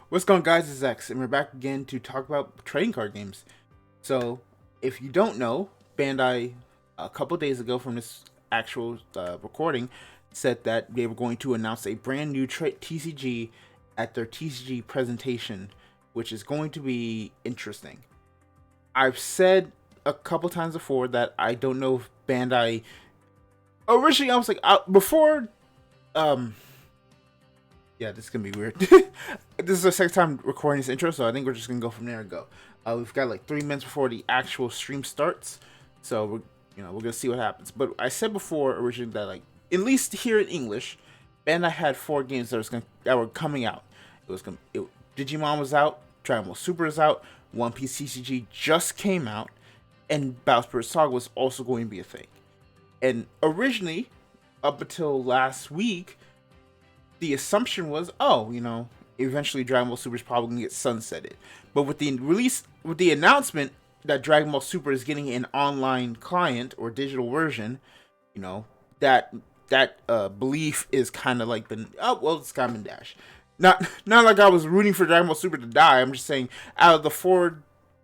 What's going on, guys? It's X, and we're back again to talk about trading card games. So, if you don't know, Bandai, a couple days ago from this actual recording, said that they were going to announce a brand new TCG at their TCG Presentation, which is going to be interesting. I've said a couple times before that I don't know if Bandai... Originally, I was like, before... Yeah, this is gonna be weird. This is the second time recording this intro, so I think we're just gonna go from there and go. We've got like 3 minutes before the actual stream starts, so we're gonna see what happens. But I said before originally that, like, at least here in English, Bandai had 4 games that were coming out. Digimon was out, Dragon Ball Super is out, One Piece TCG just came out, and Bowser Saga was also going to be a thing. And originally, up until last week, the assumption was, eventually Dragon Ball Super is probably going to get sunsetted. But with the announcement that Dragon Ball Super is getting an online client or digital version, that belief is kind of like it's kind of been dashed. Not like I was rooting for Dragon Ball Super to die. I'm just saying, out of the 4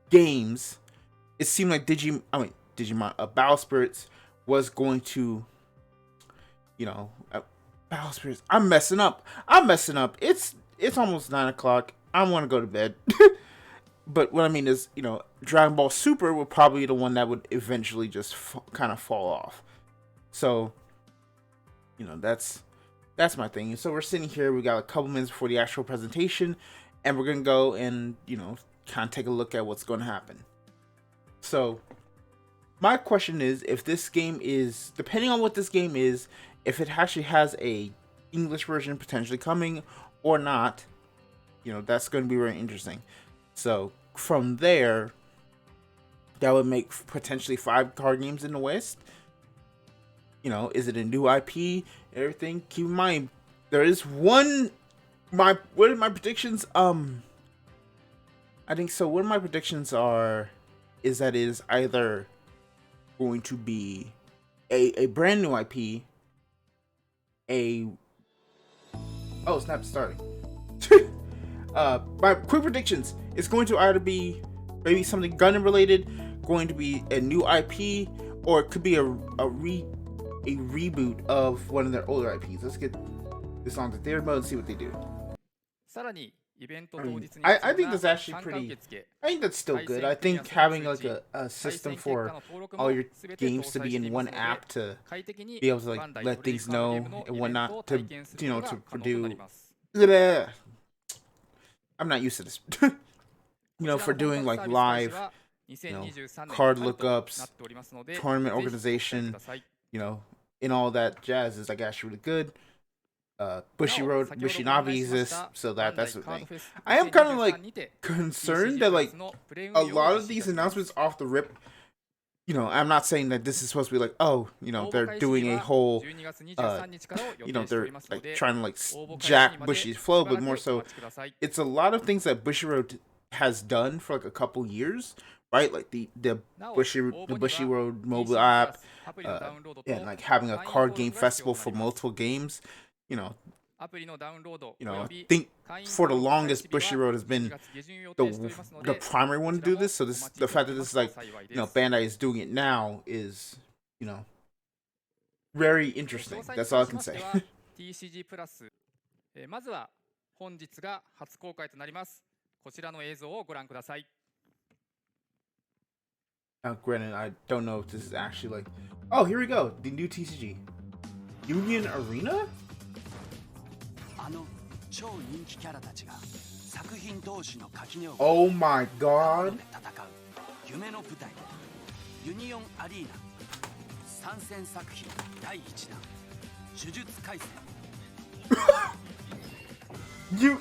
games, it seemed like Digimon, Battle Spirits was going to, Battle Spirits. I'm messing up. It's almost 9 o'clock. I want to go to bed. But what I mean is, Dragon Ball Super would probably be the one that would eventually just kind of fall off. So, that's my thing. So we're sitting here. We got a couple minutes before the actual presentation, and we're gonna go and kind of take a look at what's going to happen. So, my question is, if this game is, depending on what this game is, if it actually has a English version potentially coming or not, that's going to be very interesting. So from there, that would make potentially 5 card games in the West. Is it a new IP? Everything. Keep in mind, there is one. What are my predictions? I think so. One of my predictions is that it is either going to be a brand new IP. It's not starting. My quick predictions: it's going to either be maybe something Gundam related, going to be a new IP, or it could be a reboot of one of their older IPs. Let's get this on the theater mode and see what they do. I think that's actually pretty. I think that's still good. I think having like a system for all your games to be in one app to be able to like let things know and whatnot to to do. I'm not used to this. For doing like live, card lookups, tournament organization, and all that jazz is like actually really good. Bushinabi exists, so that's the thing. I am kind of like concerned that like a lot of these announcements off the rip, I'm not saying that this is supposed to be like, they're doing a whole, they're like trying to like jack Bushy's flow, but more so, it's a lot of things that Bushiroad has done for like a couple years, right? Like the Bushiroad mobile app, and like having a card game festival for multiple games. I think for the longest, Bushiroad has been the primary one to do this. So the fact that this is like, Bandai is doing it now is, very interesting. That's all I can say. TCG プラス、まずは本日が初公開となります。こちらの映像をご覧ください。Granted, I don't know if this is actually like... Oh, here we go. The new TCG. Union Arena? Oh my god. You...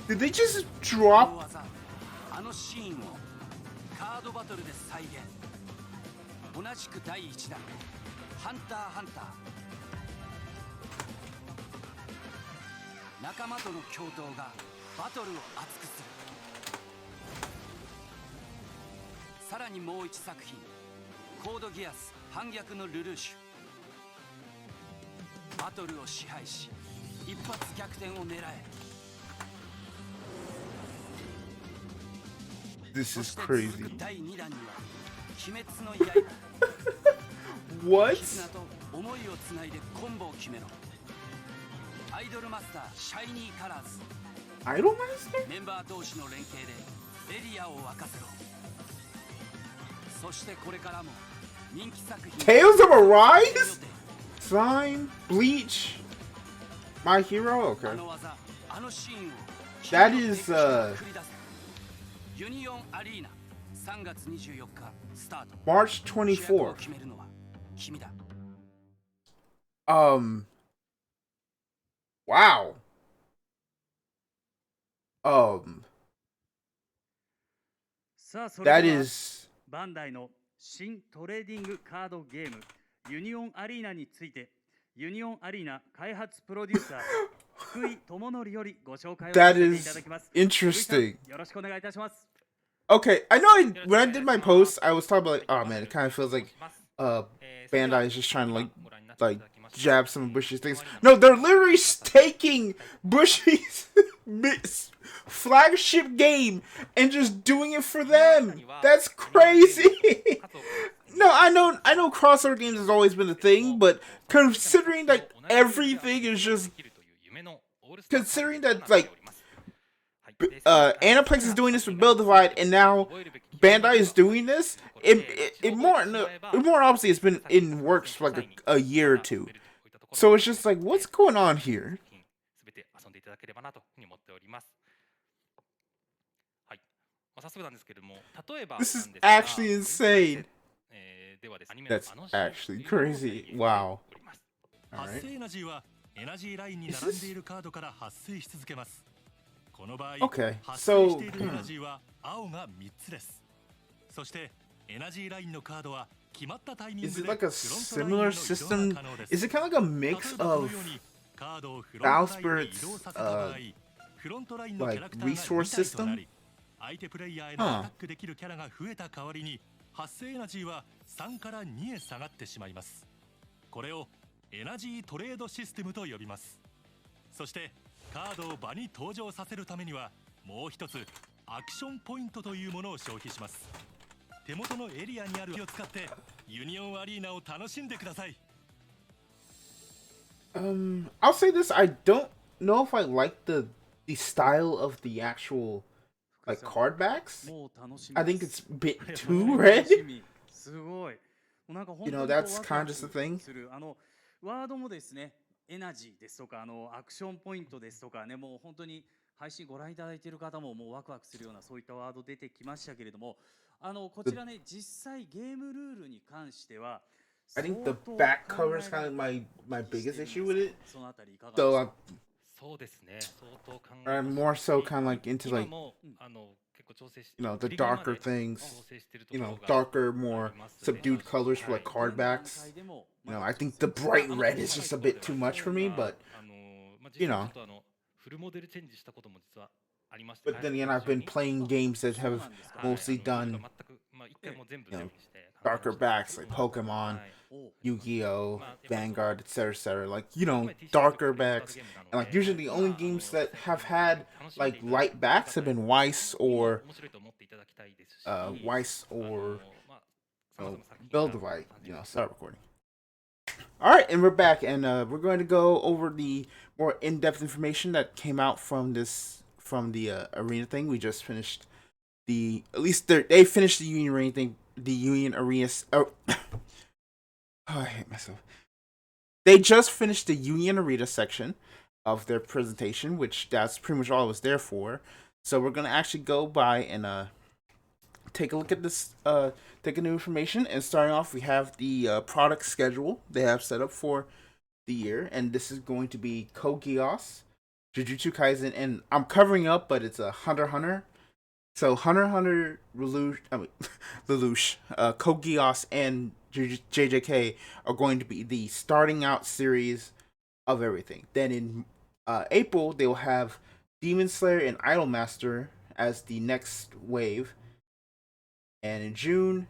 Did they just drop... 一発逆転を狙え。 This そ is して crazy. 続く第2弾には鬼滅の刃 What? 絆と思いをつないでコンボを決めろ。アイドルマスターシャイニーカラーズ Idol Master? メンバー同士の連携でエリアを沸かせろ。そしてこれからも人気作品 Tales of Arise? Slime? Bleach? My Hero? あ Okay. の技あのシーンを That is, 繰り出せ。ユニオンアリーナ3月24日スタート。 March 主役を 24th. 決めるのは君だ。 Wow. Um, さあそれ that では is バンダイの新トレーディングカードゲームユニオンアリーナについてユニオンアリーナ開発プロデューサー福井智則よりご紹介をさ that せてい is ただきます。 interesting. よろしくお願いいたします。 Okay, I know when I did my post, I was talking about like, oh man, it kind of feels like Bandai is just trying to like jab some Bushy's things. No, they're literally taking Bushy's flagship game and just doing it for them. That's crazy. No, I know crossover games has always been a thing, but considering that everything is just considering that like Aniplex is doing this with Build Divide, and now Bandai is doing this. It more obviously it's been in works for like a year or two. So it's just like, what's going on here? This is actually insane. That's actually crazy. Wow. 発生エナジーはエナジーラインに並んでいるカードから発生し続けます。この場合、 Okay, 発生 so しているエナジーは青が3つです。そしてエナジーラインのカードは決まったタイミン is グ it で like a フロントラインへの similar 移動 system? が可能です。 Is it kind of like a mix 例えばこの of ようにカードをフロントラインへ移 Valspert's 動させた場合、フロントラインのキャラクターが like 2 resource 体とな system? り、相手プレイヤーへのアタックできるキャラが増えた代わりに発生エナジーは3から2へ下がってしまいます。これをエナジートレードシステムと呼びます。そしてカードを場に登場させるためにはもう一つアクションポイントというものを消費します。手元のエリアにあるを使ってユニオンアリーナを楽しんでください。 I'll say this: I don't know if I like the style of the actual like card backs. もう楽しみ I で think す。 it's a bit 楽 too red. しみすごい。もうなんか本 You 当 know, に that's こう kind ワ of ク just ワ the ク thing. するワードもですね、エナジーですとかアクションポイントですとかね、もう本当に配信ご覧いただいている方ももうワクワクするようなそういったワード出てきましたけれども、こちらね実際ゲームルールに関しては I think the back cover is kind of my biggest issue with it. そのあたりいかがです Though か。 そうですね。相当考えま I'm す more so kind of like into 今 like も結構調整して you know the ギリギリまで darker things, 調整してると you ころ know が darker, more subdued colors for like card backs. You know, I think the bright red is just a bit too much for me, but まあ you 実際 know. ちょっとフルモデルチェンジしたことも実はありまして But then again, I've been playing games that have はい mostly 全 done くまあ一回もう全部 you know, 全部にして考えま darker した backs like は Pokemon, い Yu-Gi-Oh, Vanguard, etc., like you know, darker backs. And like usually the only games that have had like light backs have been Weiss or 面白いと思っていただきたいですし Weiss or まあ uh, 様々な作品が Build Divide. You know, start recording. All right, and we're back, and we're going to go over the more in-depth information that came out from the arena thing. We just finished at least they finished the Union Arena thing. The Union Arena. Oh, I hate myself. They just finished the Union Arena section of their presentation, which that's pretty much all I was there for. So we're gonna actually go by and take a look at this take a new information. And starting off, we have the product schedule they have set up for the year, and this is going to be Kogios, Jujutsu Kaisen, and I'm covering up, but it's a Hunter x Hunter. So Hunter x Hunter, Lelouch, Kogios, and JJK are going to be the starting out series of everything. Then in April, they will have Demon Slayer and Idolmaster as the next wave. And in June,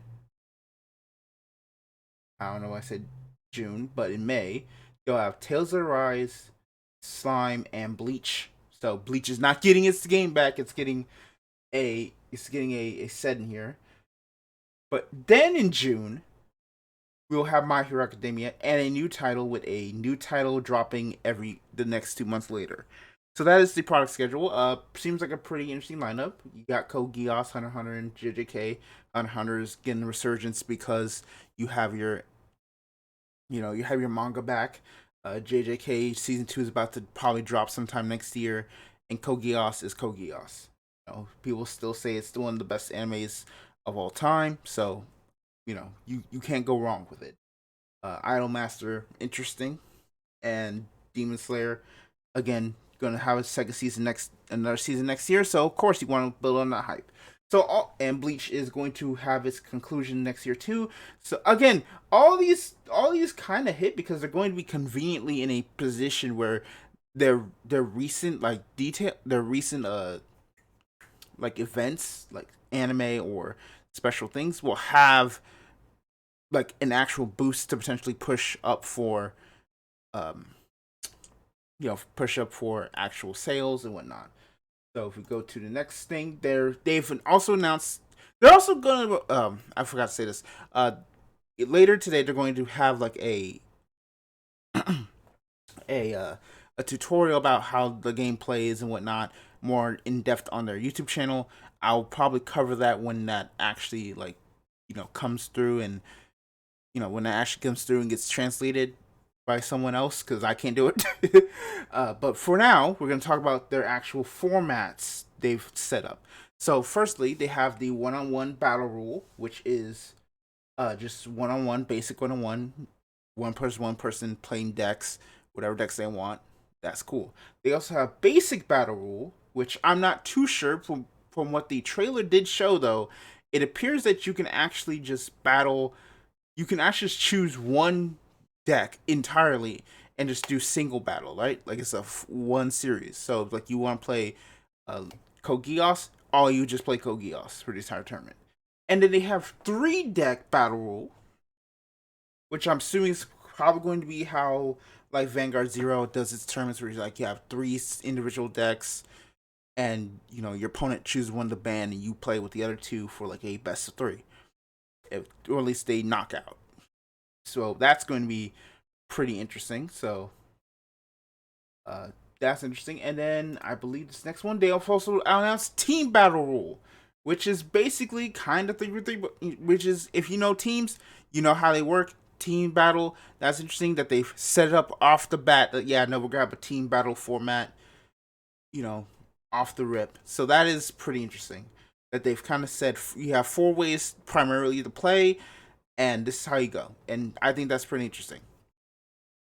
I don't know why I said June, but in May, you'll have Tales of Arise, Slime, and Bleach. So Bleach is not getting its game back. It's getting a set in here. But then in June, we'll have My Hero Academia and a new title with a new title dropping the next 2 months later. So that is the product schedule. Seems like a pretty interesting lineup. You got Code Geass, Hunter x Hunter, and JJK. Hunter x Hunter is getting a resurgence because you have your manga back. JJK season 2 is about to probably drop sometime next year, and Code Geass is Code Geass. People still say it's still one of the best animes of all time, so you can't go wrong with it. Idolmaster, interesting, and Demon Slayer, again, going to have another season next year. So of course you want to build on that hype. And Bleach is going to have its conclusion next year too. So again, all these kind of hit because they're going to be conveniently in a position where their recent events like anime or special things will have like an actual boost to potentially push up for actual sales and whatnot. So if we go to the next thing, they've also announced they're also going to I forgot to say this. Later today they're going to have like a tutorial about how the game plays and whatnot, more in depth on their YouTube channel. I'll probably cover that when that actually comes through, and when that actually comes through and gets translated by someone else, because I can't do it. But for now, we're going to talk about their actual formats they've set up. So firstly, they have the one-on-one battle rule, which is just one-on-one, basic one-on-one, one person playing decks, whatever decks they want. That's cool. They also have basic battle rule, which I'm not too sure. From what the trailer did show, though, it appears that you can actually just battle. You can actually just choose one deck entirely and just do single battle, right? Like it's one series. So like you want to play Code Geass, all you just play Code Geass for the entire tournament. And then they have 3-deck battle rule, which I'm assuming is probably going to be how like Vanguard Zero does its tournaments, where you have 3 individual decks, and your opponent chooses one to ban, and you play with the other 2 for like a best of 3, or at least a knockout. So that's going to be pretty interesting. So that's interesting. And then I believe this next one, they also announced Team Battle Rule, which is basically kind of 3v3, which is, if you know teams, you know how they work. Team battle. That's interesting that they've set it up off the bat. That we're gonna have a team battle format, off the rip. So that is pretty interesting. That they've kind of said you have 4 ways primarily to play, and this is how you go. And I think that's pretty interesting.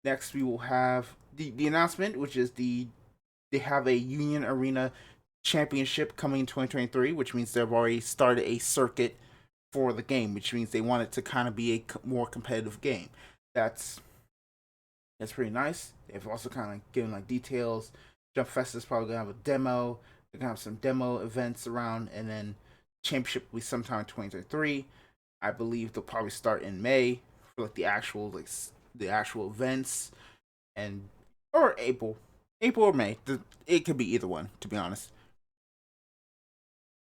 Next, we will have the announcement, which is they have a Union Arena Championship coming in 2023, which means they've already started a circuit for the game, which means they want it to kind of be a more competitive game. That's pretty nice. They've also kind of given like details. Jump Fest is probably gonna have a demo. They're gonna have some demo events around, and then championship will be sometime in 2023. I believe they'll probably start in May for like the actual events, or April or May. It could be either one, to be honest.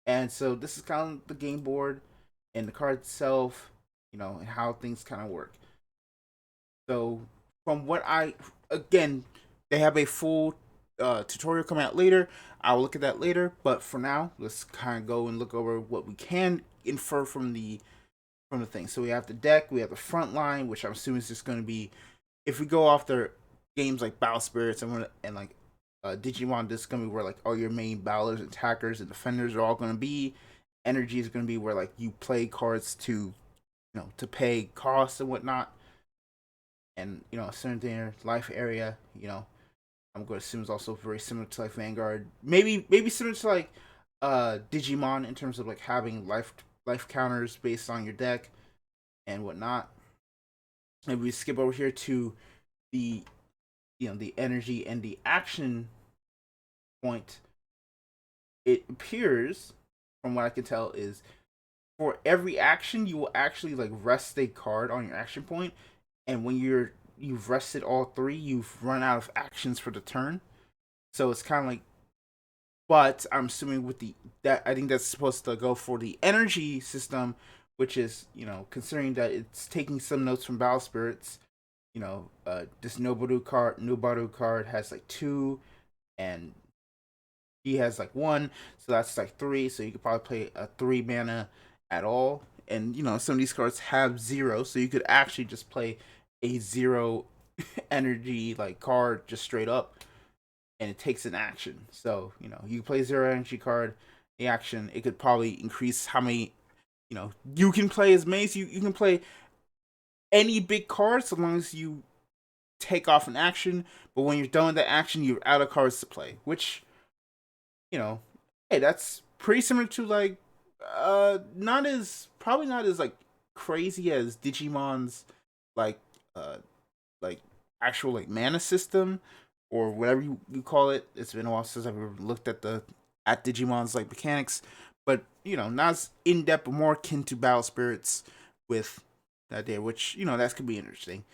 And so this is kind of the game board and the card itself, and how things kind of work. So from what they have a full tutorial coming out later. I'll look at that later, but for now, let's kind of go and look over what we can infer from the thing. So we have the deck, we have the front line, which I'm assuming is just going to be, if we go off their games like Battle Spirits and like Digimon, this is going to be where like all your main battlers, attackers, and defenders are all going to be. Energy is going to be where like you play cards to pay costs and whatnot, and certain thing, life area, I'm going to assume is also very similar to like Vanguard, maybe similar to like Digimon in terms of like having life counters based on your deck and whatnot. And we skip over here to the the energy and the action point. It appears, from what I can tell, is for every action you will actually like rest a card on your action point, and when you're you've rested all 3, you've run out of actions for the turn. So it's kind of like, but I'm assuming with that I think that's supposed to go for the energy system, which is, considering that it's taking some notes from Battle Spirits. This Noboru card has like 2, and he has like 1, so that's like 3. So you could probably play a 3 mana at all. And some of these cards have 0, so you could actually just play a 0 energy like card just straight up, and it takes an action. So you play 0 energy card, the action. It could probably increase how many. You can play as many as you can play any big card so long as you take off an action. But when you're done with the action, you're out of cards to play. Which, hey, that's pretty similar to like, probably not as like crazy as Digimon's like actual like mana system or whatever you call it. It's been a while since I've ever looked at Digimon's like mechanics, but not as in depth, but more akin to Battle Spirits with that there, which that could be interesting.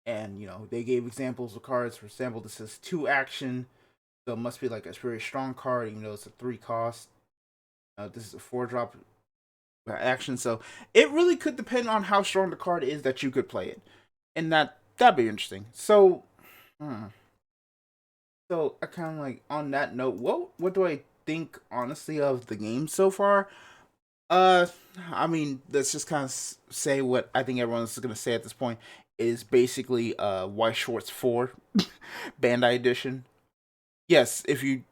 And they gave examples of cards. For example, this is 2 action, so it must be like a very strong card, even though it's a 3 cost. This is a 4-drop action, so it really could depend on how strong the card is that you could play it, and that'd be interesting. So, so I kind of like, on that note, what do I think honestly of the game so far? I mean, let's just kind of say what I think everyone's gonna say at this point is basically Weiss Schwarz 4 Bandai edition. Yes, if you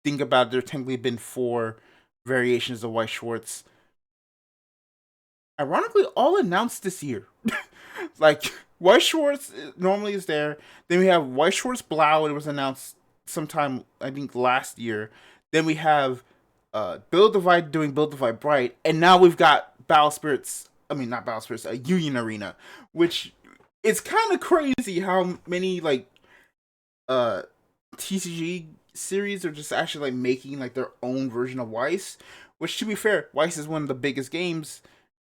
think about it, there technically been 4 variations of Weiss Schwarz. Ironically, all announced this year. Like, Weiss Schwarz normally is there. Then we have Weiss Schwarz Blau, and it was announced sometime, I think, last year. Then we have Build Divide doing Build Divide Bright, and now we've got not Battle Spirits, a Union Arena, which it's kind of crazy how many like TCG series are just actually like making like their own version of Weiss. Which, to be fair, Weiss is one of the biggest games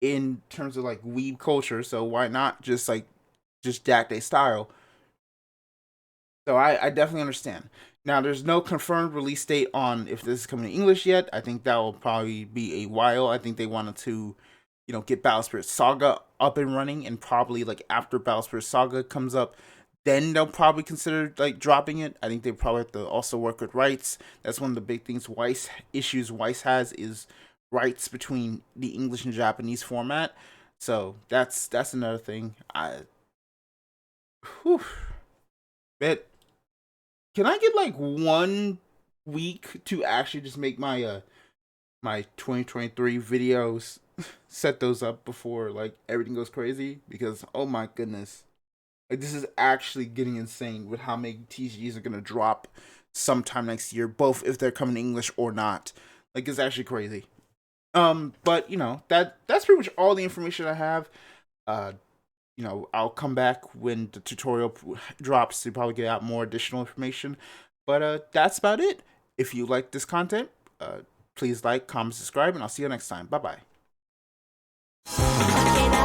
in terms of like weeb culture, so why not just Date style? So I definitely understand. Now, there's no confirmed release date on if this is coming to English yet. I think that will probably be a while. I think they wanted to, get Battle Spirit Saga up and running, and probably like after Battle Spirit Saga comes up, then they'll probably consider like dropping it. I think they probably have to also work with rights. That's one of the big things Weiss has is rights between the English and Japanese format. So that's another thing. But can I get like 1 week to actually just make my my 2023 videos, set those up before like everything goes crazy? Because oh my goodness, like this is actually getting insane with how many TCGs are gonna drop sometime next year, both if they're coming to English or not. Like, it's actually crazy. But that's pretty much all the information I have. I'll come back when the tutorial drops to probably get out more additional information. But that's about it. If you like this content, please like, comment, subscribe, and I'll see you next time. Bye bye.